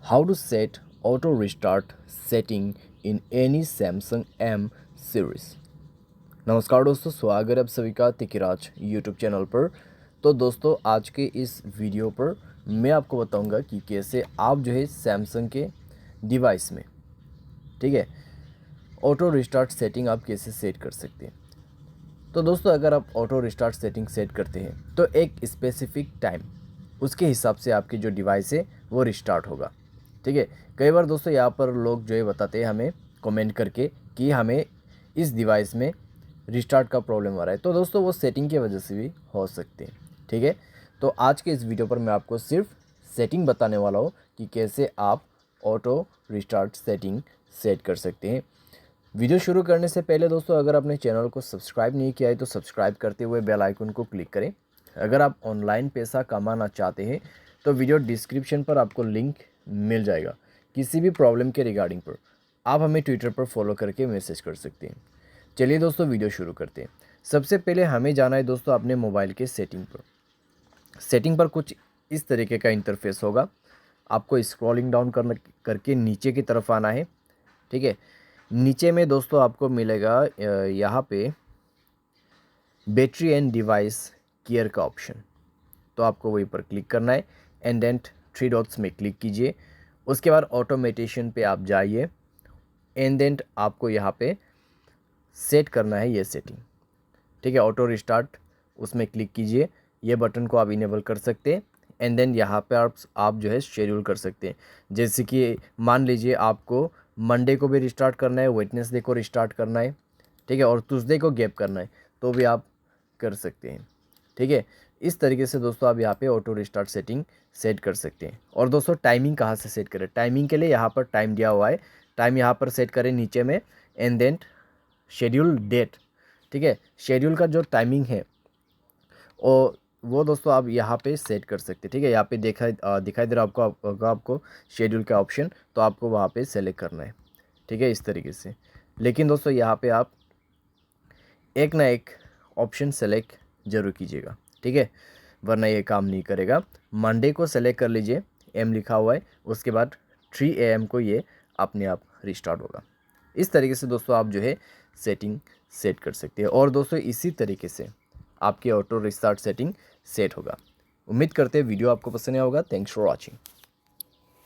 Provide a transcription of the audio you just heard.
How to set auto restart setting in any Samsung M series। नमस्कार दोस्तों, स्वागत है आप सभी का तिकिराज यूट्यूब चैनल पर। तो दोस्तों, आज के इस वीडियो पर मैं आपको बताऊंगा कि कैसे आप जो है सैमसंग के डिवाइस में, ठीक है, ऑटो रिस्टार्ट सेटिंग आप कैसे सेट कर सकते हैं। तो दोस्तों, अगर आप ऑटो रिस्टार्ट सेटिंग सेट करते हैं तो एक स्पेसिफिक टाइम, उसके हिसाब से आपकी जो डिवाइस है वो रिस्टार्ट होगा, ठीक है। कई बार दोस्तों यहाँ पर लोग जो है बताते हैं हमें कमेंट करके कि हमें इस डिवाइस में रिस्टार्ट का प्रॉब्लम आ रहा है। तो दोस्तों, वो सेटिंग की वजह से भी हो सकते हैं, ठीक है। तो आज के इस वीडियो पर मैं आपको सिर्फ सेटिंग बताने वाला हूँ कि कैसे आप ऑटो रिस्टार्ट सेटिंग सेट कर सकते हैं। वीडियो शुरू करने से पहले दोस्तों, अगर आपने चैनल को सब्सक्राइब नहीं किया है तो सब्सक्राइब करते हुए बेल आइकन को क्लिक करें। अगर आप ऑनलाइन पैसा कमाना चाहते हैं तो वीडियो डिस्क्रिप्शन पर आपको लिंक मिल जाएगा। किसी भी प्रॉब्लम के रिगार्डिंग पर आप हमें ट्विटर पर फॉलो करके मैसेज कर सकते हैं। चलिए दोस्तों, वीडियो शुरू करते हैं। सबसे पहले हमें जाना है दोस्तों अपने मोबाइल के सेटिंग पर। सेटिंग पर कुछ इस तरीके का इंटरफेस होगा। आपको स्क्रॉलिंग डाउन करके नीचे की तरफ आना है, ठीक है। नीचे में दोस्तों आपको मिलेगा यहाँ पे बैटरी एंड डिवाइस केयर का ऑप्शन, तो आपको वहीं पर क्लिक करना है एंड देन 3 डॉट्स में क्लिक कीजिए। उसके बाद ऑटोमेटेशन पे आप जाइए एंड देन आपको यहाँ पे सेट करना है ये सेटिंग, ठीक है। ऑटो रिस्टार्ट उसमें क्लिक कीजिए, ये बटन को आप इनेबल कर सकते हैं एंड देन यहाँ पे आप जो है शेड्यूल कर सकते हैं। जैसे कि मान लीजिए आपको मंडे को भी रिस्टार्ट करना है, वेडनेसडे को रिस्टार्ट करना है, ठीक है, और ट्यूसडे को गैप करना है, तो भी आप कर सकते हैं, ठीक है। इस तरीके से दोस्तों आप यहाँ पे ऑटो रिस्टार्ट सेटिंग सेट कर सकते हैं। और दोस्तों, टाइमिंग कहाँ से सेट करें? टाइमिंग के लिए यहाँ पर टाइम दिया हुआ है, टाइम यहाँ पर सेट करें नीचे में एंड देन शेड्यूल डेट, ठीक है। शेड्यूल का जो टाइमिंग है और वो दोस्तों आप यहाँ पे सेट कर सकते हैं, ठीक है। यहाँ पे दिखाई दे रहा आपको शेड्यूल का ऑप्शन, तो आपको वहाँ पे सेलेक्ट करना है, ठीक है, इस तरीके से। लेकिन दोस्तों यहाँ पे आप एक ना एक ऑप्शन सेलेक्ट जरूर कीजिएगा, ठीक है, वरना ये काम नहीं करेगा। मंडे को सेलेक्ट कर लीजिए, एम लिखा हुआ है, उसके बाद 3 AM को ये अपने आप रिस्टार्ट होगा। इस तरीके से दोस्तों आप जो है सेटिंग सेट कर सकते हैं। और दोस्तों, इसी तरीके से आपकी ऑटो रिस्टार्ट सेटिंग सेट होगा। उम्मीद करते हैं वीडियो आपको पसंद आया होगा। Thanks for watching.